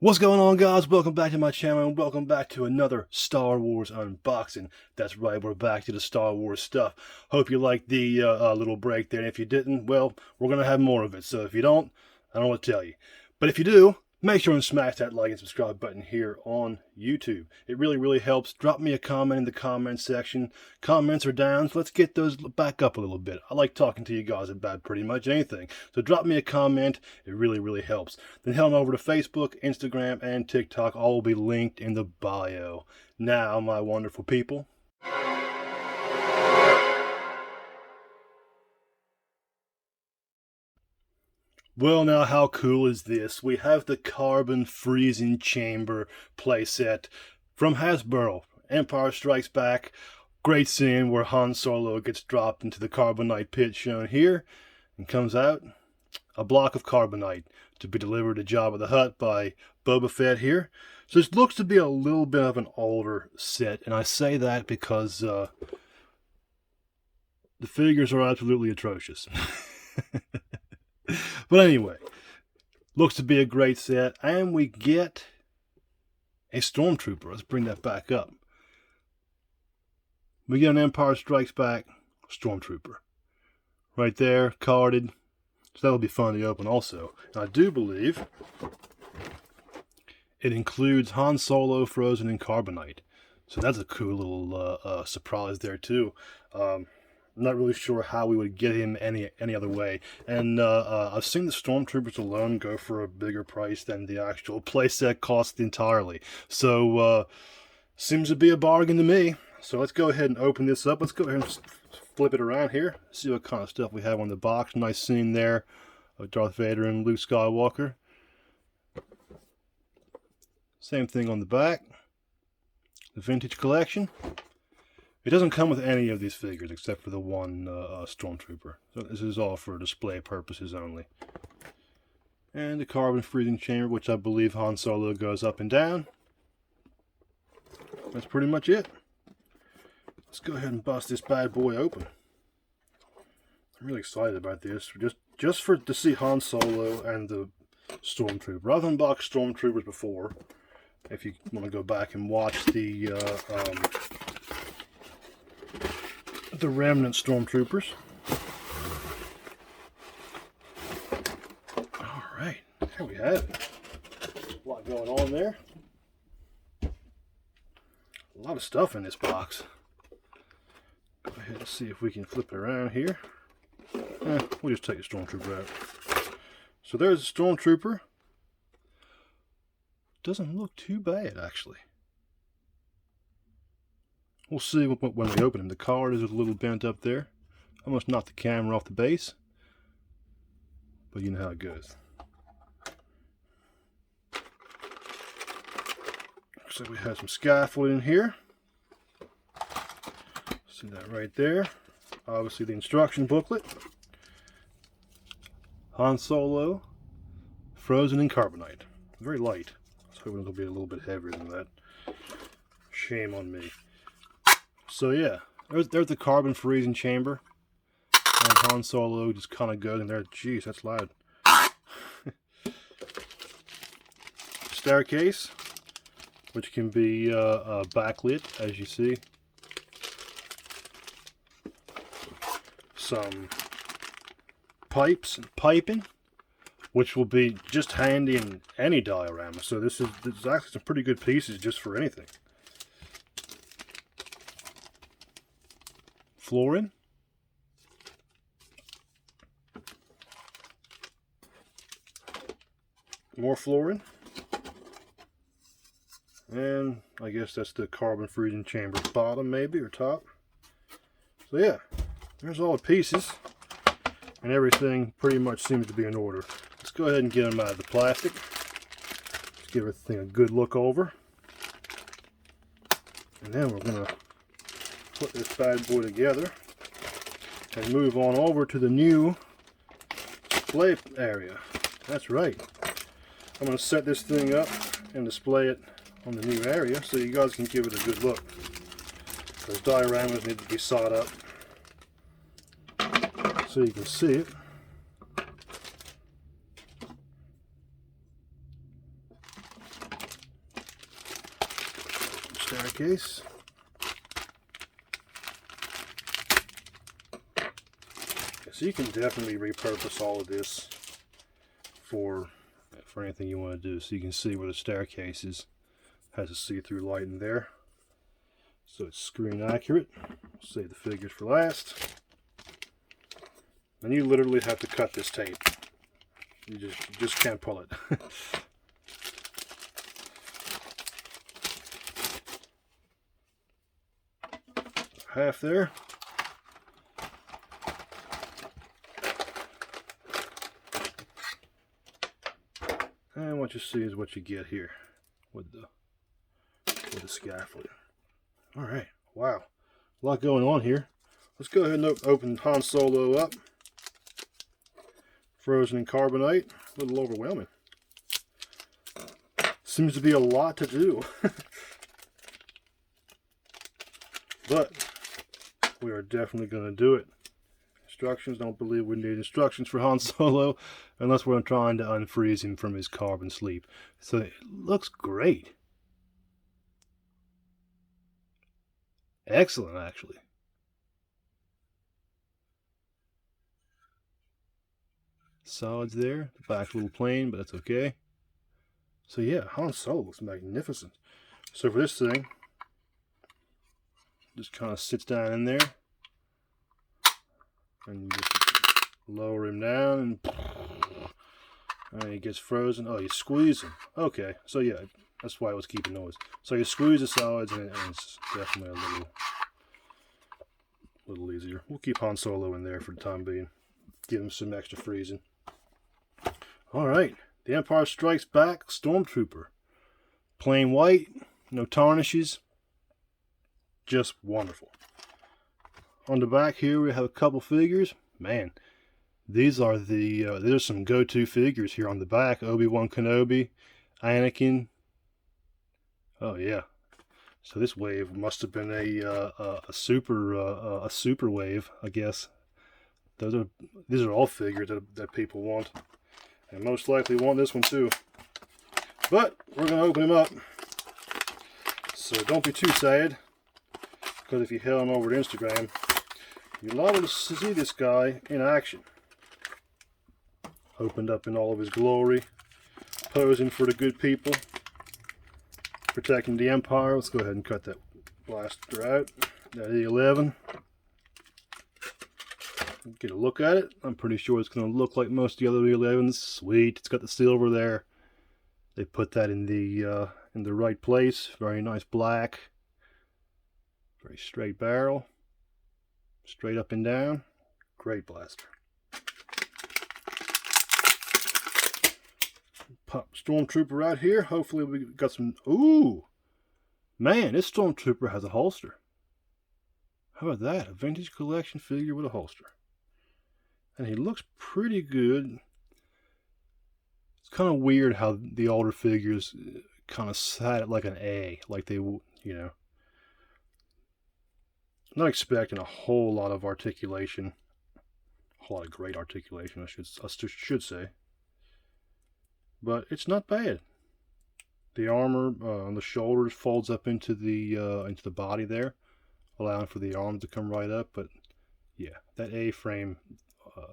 What's going on, guys? Welcome back to my channel and welcome back to another Star Wars unboxing. That's right, we're back to the Star Wars stuff. Hope you liked the little break there, and if you didn't, well, we're going to have more of it. So if you don't, I don't know what to tell you. But if you do, make sure and smash that like and subscribe button here on YouTube. It really helps. Drop me a comment in the comment section. Comments are down, so let's get those back up a little bit. I like talking to you guys about pretty much anything. So drop me a comment. It really helps. Then head on over to Facebook, Instagram, and TikTok. All will be linked in the bio. Now, my wonderful people, well, now, how cool is this? We have the Carbon Freezing Chamber playset from Hasbro. Empire Strikes Back. Great scene where Han Solo gets dropped into the Carbonite pit shown here and comes out a block of Carbonite to be delivered to Jabba the Hutt by Boba Fett here. So this looks to be a little bit of an older set, and I say that because the figures are absolutely atrocious. But anyway, looks to be a great set, and we get a Stormtrooper. Let's bring that back up. We get an Empire Strikes Back Stormtrooper. Right there, carded. So that'll be fun to open also. And I do believe it includes Han Solo frozen in Carbonite. So that's a cool little surprise there too. I'm not really sure how we would get him any other way. And I've seen the Stormtroopers alone go for a bigger price than the actual playset cost entirely. So, seems to be a bargain to me. So let's go ahead and open this up. Let's go ahead and flip it around here. See what kind of stuff we have on the box. Nice scene there of Darth Vader and Luke Skywalker. Same thing on the back. The vintage collection. It doesn't come with any of these figures except for the one Stormtrooper. So this is all for display purposes only. And the Carbon Freezing Chamber, which I believe Han Solo goes up and down. That's pretty much it. Let's go ahead and bust this bad boy open. I'm really excited about this. Just to see Han Solo and the Stormtrooper. I've unboxed Stormtroopers before. If you want to go back and watch the remnant Stormtroopers. Alright, here we have it. A lot going on there. A lot of stuff in this box. Go ahead and see if we can flip it around here. We'll just take the Stormtrooper out. So there's the Stormtrooper. Doesn't look too bad, actually. We'll see when we open him. The card is a little bent up there. Almost knocked the camera off the base. But you know how it goes. Looks like we have some scaffold in here. See that right there. Obviously the instruction booklet. Han Solo. Frozen in Carbonite. Very light. I was hoping it'll be a little bit heavier than that. Shame on me. So yeah, there's the Carbon Freezing Chamber. And Han Solo just kind of goes in there. Jeez, that's loud. Staircase, which can be backlit, as you see. Some pipes and piping, which will be just handy in any diorama. So this is actually some pretty good pieces just for anything. Flooring. More flooring. And I guess that's the Carbon Freezing Chamber bottom, maybe, or top. So yeah, there's all the pieces. And everything pretty much seems to be in order. Let's go ahead and get them out of the plastic. Let's give everything a good look over. And then we're going to put this bad boy together and move on over to the new display area. That's right. I'm going to set this thing up and display it on the new area so you guys can give it a good look. Those dioramas need to be sawed up so you can see it. staircase. So you can definitely repurpose all of this for anything you want to do. So you can see where the staircase is. Has a see-through light in there. So it's screen accurate. Save the figures for last. And you literally have to cut this tape. You just can't pull it. Half there. And what you see is what you get here with the scaffolding. All right, wow, a lot going on here. Let's go ahead and open Han Solo up. Frozen in Carbonite, a little overwhelming. Seems to be a lot to do. But we are definitely going to do it. Instructions, don't believe we need instructions for Han Solo unless we're trying to unfreeze him from his carbon sleep. So it looks great. Excellent, actually. Solids there. The back's a little plain, but that's okay. So yeah, Han Solo looks magnificent. So for this thing, just kind of sits down in there. And you just lower him down and he gets frozen. Oh, you squeeze him. Okay, so yeah, that's why I was keeping noise. So you squeeze the solids and it's definitely a little easier. We'll keep Han Solo in there for the time being. Give him some extra freezing. Alright, The Empire Strikes Back Stormtrooper. Plain white, no tarnishes. Just wonderful. On the back here we have a couple figures. Man, these are there's some go-to figures here on the back. Obi-Wan Kenobi, Anakin. Oh yeah. So this wave must have been a super wave, I guess. These are all figures that people want, and most likely want this one too. But we're gonna open him up, so don't be too sad. Because if you head on over to Instagram, you're liable to see this guy in action. Opened up in all of his glory, posing for the good people, protecting the Empire. Let's go ahead and cut that blaster out. That E11. Get a look at it. I'm pretty sure it's going to look like most of the other E11s. Sweet. It's got the silver there. They put that in the right place. Very nice black. Very straight barrel. Straight up and down. Great blaster. Pop Stormtrooper right here. Hopefully we got some... Ooh! Man, this Stormtrooper has a holster. How about that? A vintage collection figure with a holster. And he looks pretty good. It's kind of weird how the older figures kind of sat at like an A. Like they, you know... Not expecting a whole lot of articulation. A whole lot of great articulation, I should say. But it's not bad. The armor on the shoulders folds up into the body there, allowing for the arm to come right up. But yeah, that A-frame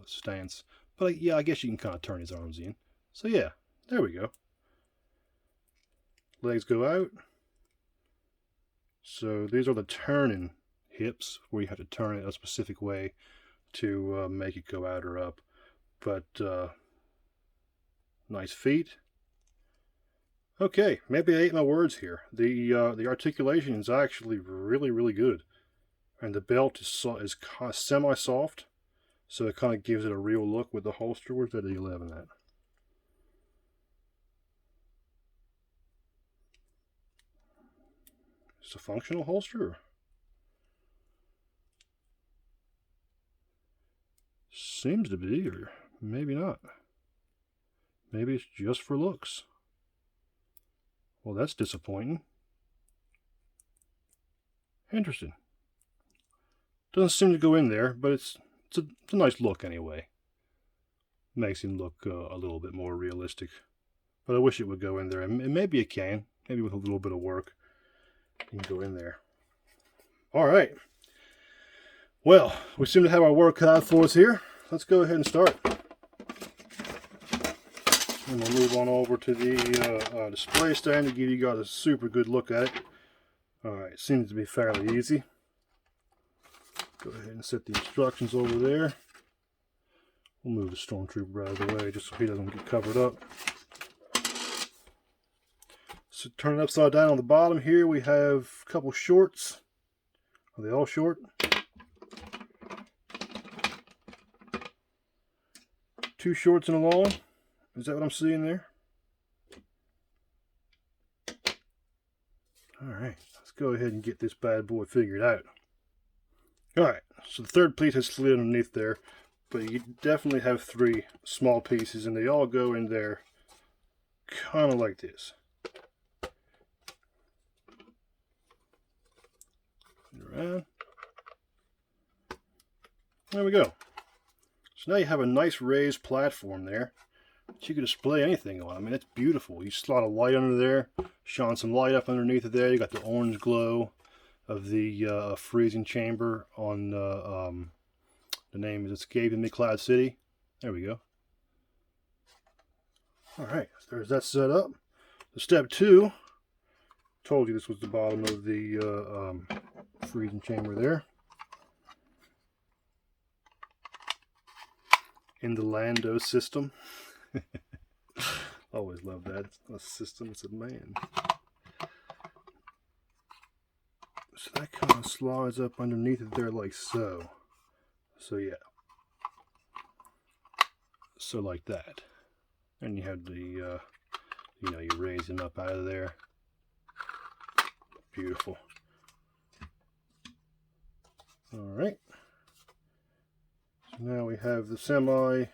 stance. But yeah, I guess you can kind of turn his arms in. So yeah, there we go. Legs go out. So these are the turning hips, where you have to turn it a specific way to make it go out or up. But nice feet. Okay, maybe I ate my words here. The articulation is actually really good, and the belt is kind of semi-soft, so it kind of gives it a real look with the holster. Where's that E11 at? It's a functional holster. Seems to be, or maybe not. Maybe it's just for looks. Well, that's disappointing. Interesting. Doesn't seem to go in there, but it's a nice look anyway. Makes him look a little bit more realistic. But I wish it would go in there, and maybe it can. Maybe with a little bit of work. You can go in there. All right. Well, we seem to have our work cut out for us here. Let's go ahead and start. And we'll move on over to the display stand to give you guys a super good look at it. Alright, seems to be fairly easy. Go ahead and set the instructions over there. We'll move the Stormtrooper out of the way just so he doesn't get covered up. So turn it upside down on the bottom here, we have a couple shorts. Are they all short? Two shorts and a long. Is that what I'm seeing there? Alright, let's go ahead and get this bad boy figured out. Alright, so the third piece has slid underneath there, but you definitely have three small pieces and they all go in there kind of like this. Around. There we go. So now you have a nice raised platform there that you can display anything on. I mean, it's beautiful. You slot a light under there, shine some light up underneath it there. You got the orange glow of the freezing chamber on the name is escaping me, Cloud City. There we go. Alright, so there's that set up. So step 2, told you this was the bottom of the freezing chamber there. In the Lando system. Always love that. It's not a system, it's a man. So that kind of slides up underneath it there like so. So yeah. So like that. And you have the, you know, you raise them up out of there. Beautiful. Alright. So now we have the semi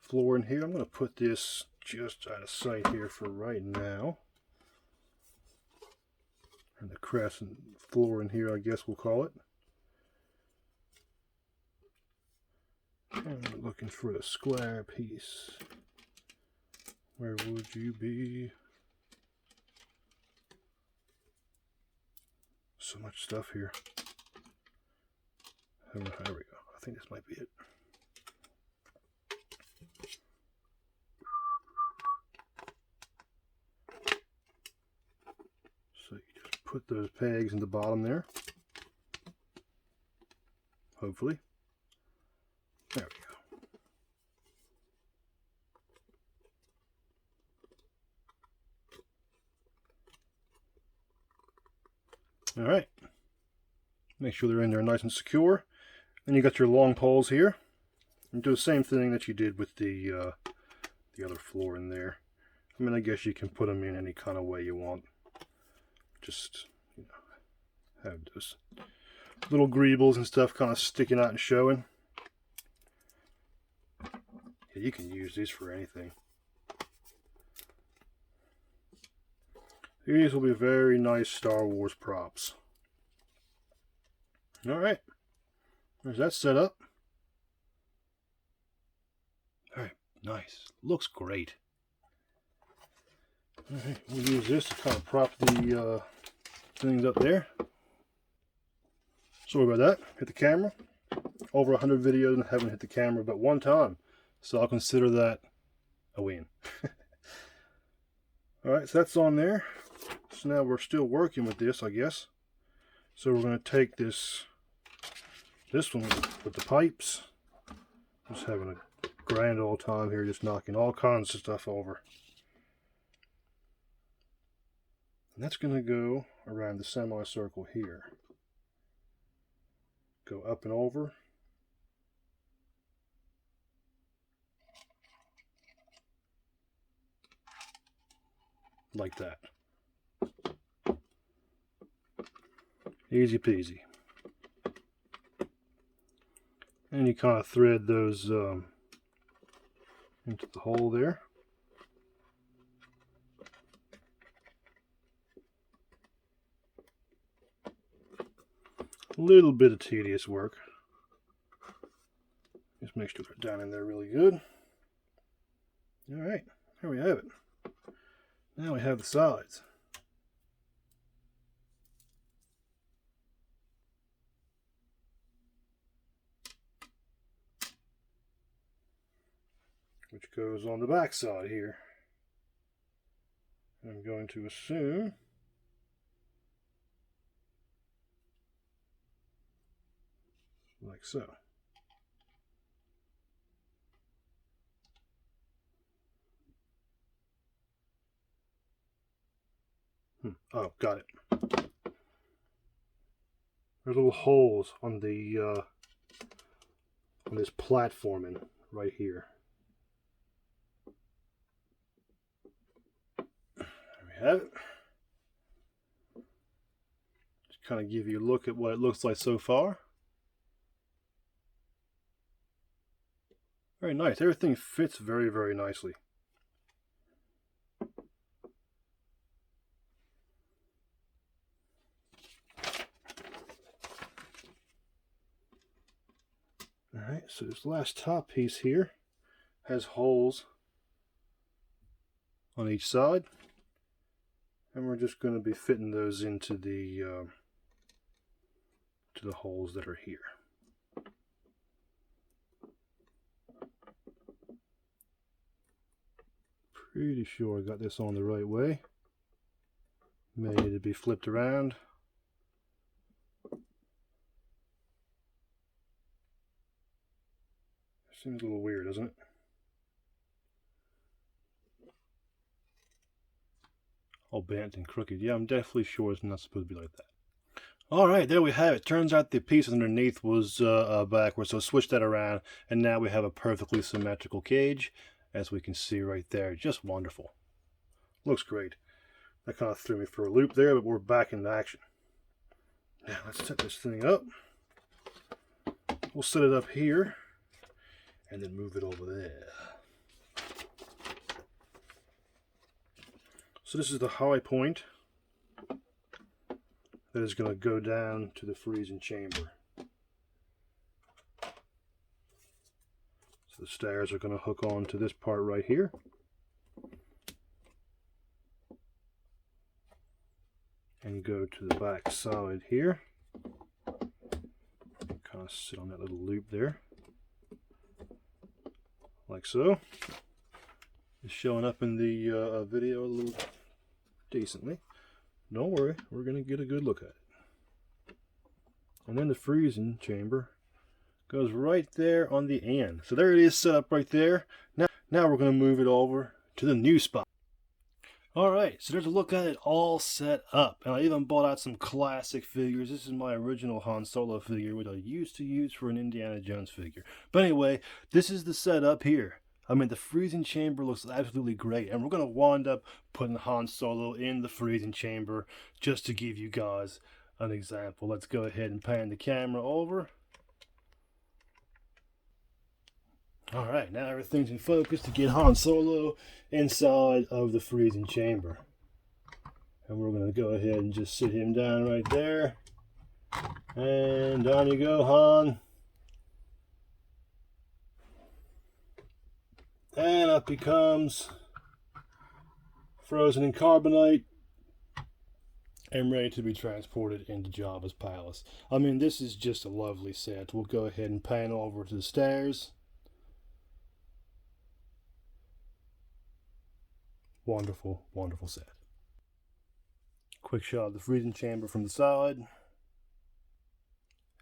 floor in here. I'm going to put this just out of sight here for right now. And the crescent floor in here, I guess we'll call it. And we're looking for the square piece. Where would you be? So much stuff here. There we go. I think this might be it. So you just put those pegs in the bottom there. Hopefully. There we go. Alright. Make sure they're in there nice and secure. Then you got your long poles here. And do the same thing that you did with the other floor in there. I mean, I guess you can put them in any kind of way you want. Just, you know, have those little greebles and stuff kind of sticking out and showing. Yeah, you can use these for anything. These will be very nice Star Wars props. Alright. There's that set up. Alright, nice. Looks great. Alright, we'll use this to kind of prop the things up there. Sorry about that. Hit the camera. Over 100 videos and haven't hit the camera but one time. So I'll consider that a win. Alright, so that's on there. So now we're still working with this, I guess. So we're going to take this one with the pipes. Just having a grand old time here, just knocking all kinds of stuff over. And that's going to go around the semicircle here. Go up and over. Like that. Easy peasy. And you kind of thread those into the hole there. A little bit of tedious work. Just make sure they're down in there really good. Alright, there we have it. Now we have the sides. goes on the back side here. I'm going to assume like so. Oh, got it. There's little holes on the on this platforming right here. There we have it. Just kind of give you a look at what it looks like so far. Very nice. Everything fits very, very nicely. Alright, so this last top piece here has holes on each side, and we're just going to be fitting those into the to the holes that are here. Pretty sure I got this on the right way. May need to be flipped around. Seems a little weird, doesn't it? All bent and crooked. Yeah, I'm definitely sure it's not supposed to be like that. Alright, there we have it. Turns out the piece underneath was backwards, so switch that around, and now we have a perfectly symmetrical cage, as we can see right there. Just wonderful. Looks great. That kind of threw me for a loop there, but we're back into action. Now, let's set this thing up. We'll set it up here, and then move it over there. So this is the high point that is going to go down to the freezing chamber. So the stairs are going to hook on to this part right here. And go to the back side here. Kind of sit on that little loop there. Like so. It's showing up in the video a little decently. Don't worry, we're going to get a good look at it. And then the freezing chamber goes right there on the end. So there it is set up right there. Now we're going to move it over to the new spot. Alright, so there's a look at it all set up. And I even bought out some classic figures. This is my original Han Solo figure, which I used to use for an Indiana Jones figure. But anyway, this is the setup here. I mean, the freezing chamber looks absolutely great. And we're going to wind up putting Han Solo in the freezing chamber just to give you guys an example. Let's go ahead and pan the camera over. Alright, now everything's in focus to get Han Solo inside of the freezing chamber. And we're going to go ahead and just sit him down right there. And down you go, Han. And up he comes, frozen in carbonite, and ready to be transported into Jabba's palace. I mean, this is just a lovely set. We'll go ahead and pan over to the stairs. Wonderful, wonderful set. Quick shot of the freezing chamber from the side.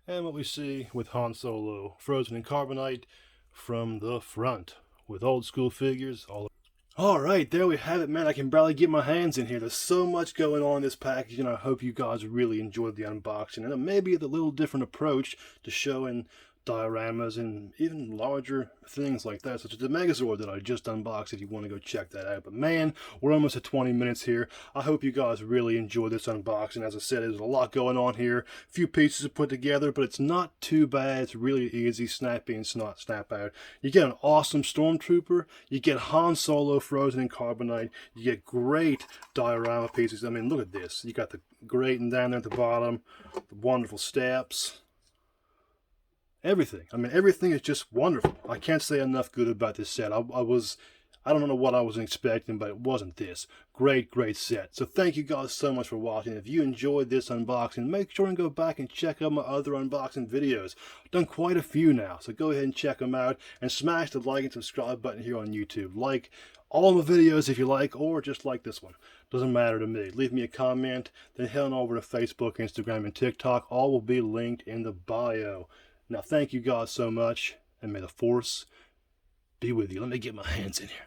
And what we see with Han Solo, frozen in carbonite from the front. With old school figures all. Alright, there we have it, man. I can barely get my hands in here. There's so much going on in this package, and I hope you guys really enjoyed the unboxing. And maybe a little different approach to showing dioramas and even larger things like that, such as the Megazord that I just unboxed, if you want to go check that out. But man, we're almost at 20 minutes here. I hope you guys really enjoyed this unboxing. As I said, there's a lot going on here, a few pieces to put together, but it's not too bad. It's really easy, snap in, snap out. You get an awesome Stormtrooper, you get Han Solo frozen in carbonite, you get great diorama pieces. I mean, look at this. You got the grating down there at the bottom, the wonderful steps. Everything. I mean, everything is just wonderful. I can't say enough good about this set. I was I don't know what I was expecting, but it wasn't this. Great set. So thank you guys so much for watching. If you enjoyed this unboxing, make sure and go back and check out my other unboxing videos. I've done quite a few now, so go ahead and check them out, and smash the like and subscribe button here on YouTube. Like all my videos if you like, or just like this one. Doesn't matter to me. Leave me a comment, then head on over to Facebook, Instagram, and TikTok. All will be linked in the bio. Now thank you guys so much, and may the Force be with you. Let me get my hands in here.